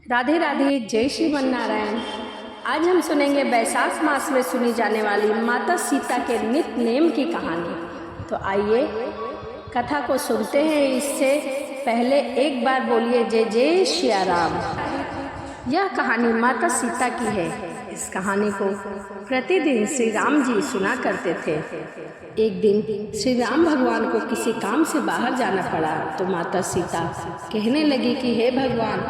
राधे राधे, जय श्रीमन नारायण। आज हम सुनेंगे वैशाख मास में सुनी जाने वाली माता सीता के नित्य नेम की कहानी। तो आइए कथा को सुनते हैं। इससे पहले एक बार बोलिए जय जय सिया राम। यह कहानी माता सीता की है। इस कहानी को प्रतिदिन श्री राम जी सुना करते थे। एक दिन श्री राम भगवान को किसी काम से बाहर जाना पड़ा तो माता सीता कहने लगी कि हे भगवान,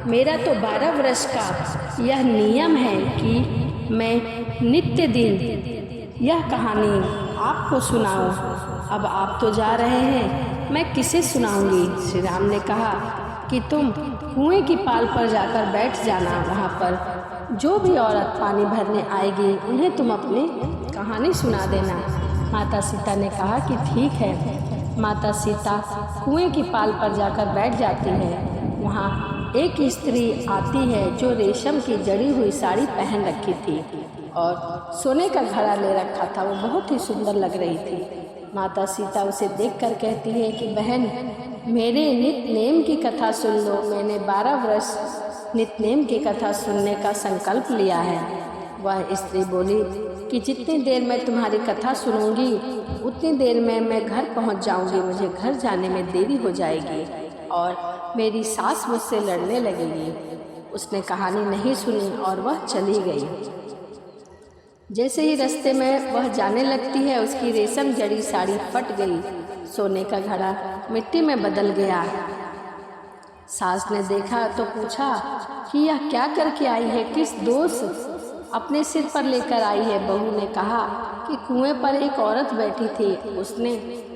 मेरा तो 12 वर्ष का यह नियम है कि मैं नित्य दिन यह कहानी आपको सुनाऊं। अब आप तो जा रहे हैं, मैं किसे सुनाऊंगी। श्री राम ने कहा कि तुम कुएं की पाल पर जाकर बैठ जाना। वहाँ पर जो भी औरत पानी भरने आएगी उन्हें तुम अपनी कहानी सुना देना। माता सीता ने कहा कि ठीक है। माता सीता कुएं की पाल पर जाकर बैठ जाती है। वहाँ एक स्त्री आती है जो रेशम की जड़ी हुई साड़ी पहन रखी थी और सोने का घड़ा ले रखा था। वो बहुत ही सुंदर लग रही थी। माता सीता उसे देखकर कहती है कि बहन, मेरे नित्य नेम की कथा सुन लो। मैंने 12 वर्ष नित्य नेम की कथा सुनने का संकल्प लिया है। वह स्त्री बोली कि जितनी देर मैं तुम्हारी कथा सुनूंगी उतनी देर में मैं घर पहुंच जाऊंगी। मुझे घर जाने में देरी हो जाएगी और मेरी सास मुझसे लड़ने लगेगी। उसने कहानी नहीं सुनी और वह चली गई। जैसे ही रास्ते में वह जाने लगती है, उसकी रेशम जड़ी साड़ी फट गई। सोने का घड़ा मिट्टी में बदल गया। सास ने देखा तो पूछा कि यह क्या करके आई है, किस दोष अपने सिर पर लेकर आई है। बहू ने कहा कि कुएं पर एक औरत बैठी थी। उसने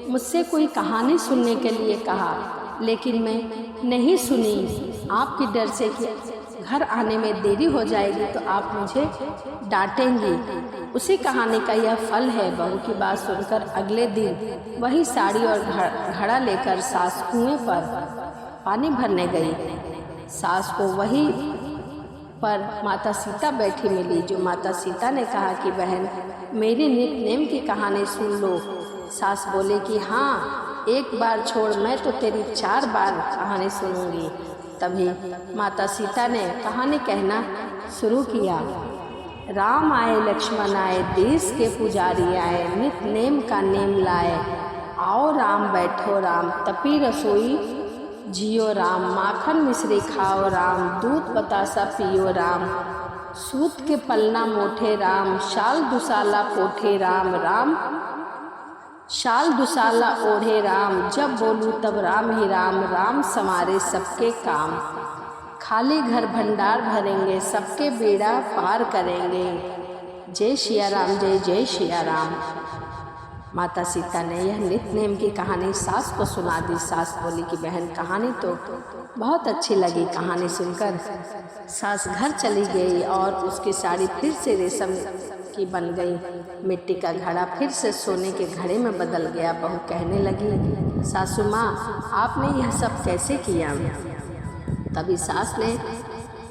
मुझसे कोई कहानी सुनने के लिए कहा, लेकिन मैं नहीं सुनी। आपकी डर से कि घर आने में देरी हो जाएगी तो आप मुझे डांटेंगी। उसी कहानी का यह फल है। बहू की बात सुनकर अगले दिन वही साड़ी और घड़ा लेकर सास कुएं पर पानी भरने गई। सास को वही पर माता सीता बैठी मिली। जो माता सीता ने कहा कि बहन, मेरी नित्य नेम की कहानी सुन लो। सास बोले कि हाँ, एक बार छोड़, मैं तो तेरी 4 बार कहानी सुनूंगी। तभी माता सीता ने कहानी कहना शुरू किया। राम आए, लक्ष्मण आए, देश के पुजारी आए, नित्य नेम का नेम लाए। आओ राम, बैठो राम, तपी रसोई जियो राम, माखन मिश्री खाओ राम, दूध बतासा पियो राम, सूत के पलना मोठे राम, शाल दुसाला पोठे राम, राम शाल दुसाला ओढ़े राम, जब बोलूँ तब राम ही राम, राम समारे सबके काम, खाली घर भंडार भरेंगे, सबके बेड़ा पार करेंगे। जय सिया राम, जय जय सिया राम। माता सीता ने यह नित्य नेम की कहानी सास को सुना दी। सास बोली कि बहन, कहानी तो बहुत अच्छी लगी। कहानी सुनकर सास घर चली गई और उसकी साड़ी फिर से रेशम की बन गई। मिट्टी का घड़ा फिर से सोने के घड़े में बदल गया। बहू कहने लगी, सासू माँ, आपने यह सब कैसे किया। तभी सास ने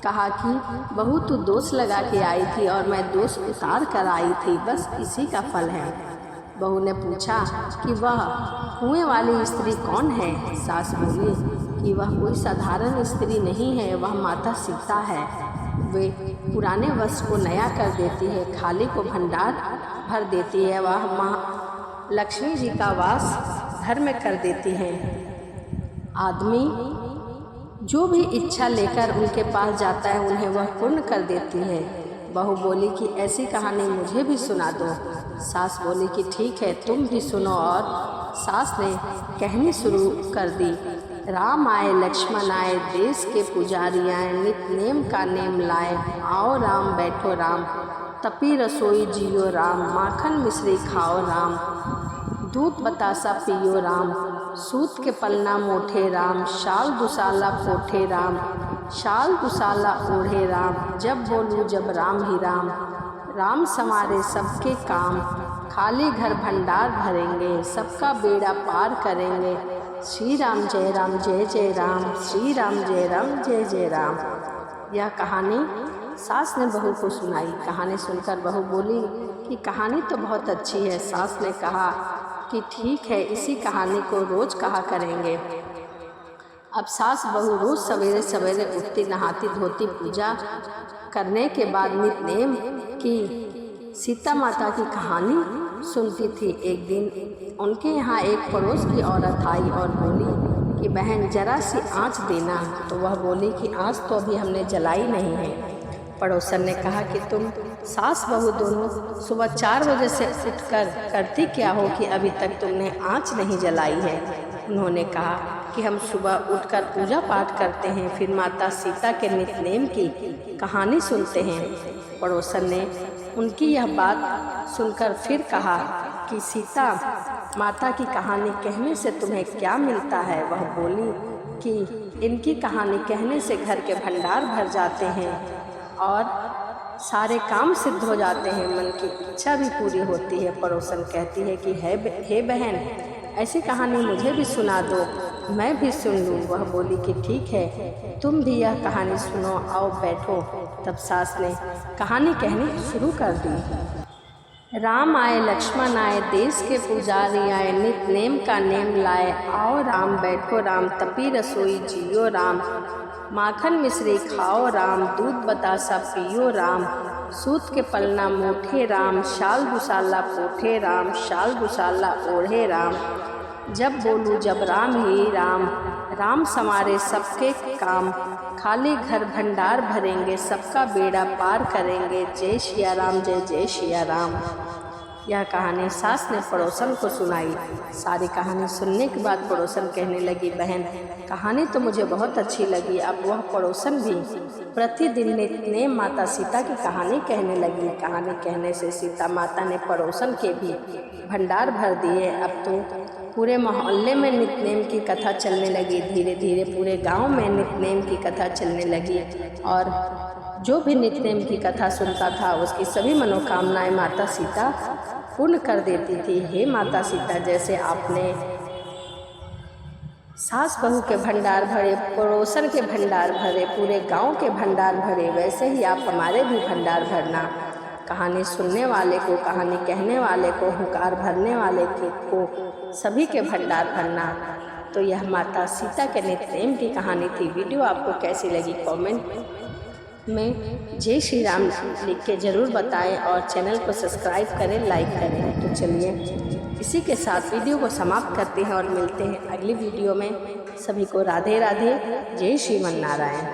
कहा कि बहू, तू दोष लगा के आई थी और मैं दोष उतार कर आई थी, बस इसी का फल है। बहू ने पूछा कि वह कुएं वाली स्त्री कौन है। सास बोली कि वह कोई साधारण स्त्री नहीं है, वह माता सीता है। वे पुराने वस्त्र को नया कर देती है, खाली को भंडार भर देती है। वह माँ लक्ष्मी जी का वास घर में कर देती है। आदमी जो भी इच्छा लेकर उनके पास जाता है उन्हें वह पूर्ण कर देती है। बहू बोली कि ऐसी कहानी मुझे भी सुना दो। सास बोली कि ठीक है, तुम भी सुनो। और सास ने कहनी शुरू कर दी। राम आए, लक्ष्मण आए, देश के पुजारी आए, नित्य नेम का नेम लाए। आओ राम, बैठो राम, तपी रसोई जियो राम, माखन मिश्री खाओ राम, दूध बतासा पियो राम, सूत के पलना मोठे राम, शाल दुसाला पोठे राम, शाल दुसाला ओढ़े राम, जब बोलूँ जब राम ही राम, राम समारे सबके काम, खाली घर भंडार भरेंगे, सबका बेड़ा पार करेंगे। श्री राम जय राम, जय जय राम, श्री राम जय राम, जय जय राम। यह कहानी सास ने बहू को सुनाई। कहानी सुनकर बहू बोली कि कहानी तो बहुत अच्छी है। सास ने कहा कि ठीक है, इसी कहानी को रोज़ कहा करेंगे। अब सास बहू रोज सवेरे सवेरे उठती, नहाती धोती, पूजा करने के बाद नित्य की सीता माता की कहानी सुनती थी। एक दिन उनके यहाँ एक पड़ोस की औरत आई और बोली कि बहन जरा सी आँच देना। तो वह बोली कि आँच तो अभी हमने जलाई नहीं है। पड़ोसन ने कहा कि तुम सास बहू दोनों सुबह 4 बजे से उठकर करती क्या हो कि अभी तक तुमने आँच नहीं जलाई है। उन्होंने कहा कि हम सुबह उठकर पूजा पाठ करते हैं, फिर माता सीता के नित्य की कहानी सुनते हैं। पड़ोसन ने उनकी यह बात सुनकर फिर कहा कि सीता माता की कहानी कहने से तुम्हें क्या मिलता है। वह बोली कि इनकी कहानी कहने से घर के भंडार भर जाते हैं और सारे काम सिद्ध हो जाते हैं, मन की इच्छा भी पूरी होती है। पड़ोसन कहती है कि हे बहन, ऐसी कहानी मुझे भी सुना दो, मैं भी सुन लूँ। वह बोली कि ठीक है, तुम भी यह कहानी सुनो, आओ बैठो। तब सास ने कहानी कहनी शुरू कर दी। राम आए लक्ष्मण आए, देश के पुजारी आए, नित नेम का नेम लाए। आओ राम बैठो राम, तपी रसोई जियो राम। माखन मिश्री खाओ राम, दूध बतासा पियो राम। सूत के पलना मोठे राम, शाल दुसाला पोठे राम। शाल दुसाला ओढ़े राम, जब बोलूँ जब राम ही राम। राम समारे सबके काम, खाली घर भंडार भरेंगे, सबका बेड़ा पार करेंगे। जय सिया राम, जय जय सिया राम। यह कहानी सास ने पड़ोसन को सुनाई। सारी कहानी सुनने के बाद पड़ोसन कहने लगी, बहन कहानी तो मुझे बहुत अच्छी लगी। अब वह पड़ोसन भी प्रतिदिन नित्य माता सीता की कहानी कहने लगी। कहानी कहने से सीता माता ने पड़ोसन के भी भंडार भर दिए। अब तो पूरे मोहल्ले में नित्य की कथा चलने लगी। धीरे धीरे पूरे गांव में नित्य की कथा चलने लगी और जो भी नित्य की कथा सुनता था उसकी सभी मनोकामनाएं माता सीता पूर्ण कर देती थी। हे माता सीता, जैसे आपने सास बहू के भंडार भरे, पड़ोसन के भंडार भरे, पूरे गांव के भंडार भरे, वैसे ही आप हमारे भी भंडार भरना। कहानी सुनने वाले को, कहानी कहने वाले को, हुंकार भरने वाले को सभी के भंडार भरना। तो यह माता सीता के नित्य की कहानी थी। वीडियो आपको कैसी लगी कमेंट में जय श्री राम लिख के ज़रूर बताएं और चैनल को सब्सक्राइब करें, लाइक करें। तो चलिए इसी के साथ वीडियो को समाप्त करते हैं और मिलते हैं अगली वीडियो में। सभी को राधे राधे, जय श्रीमन नारायण।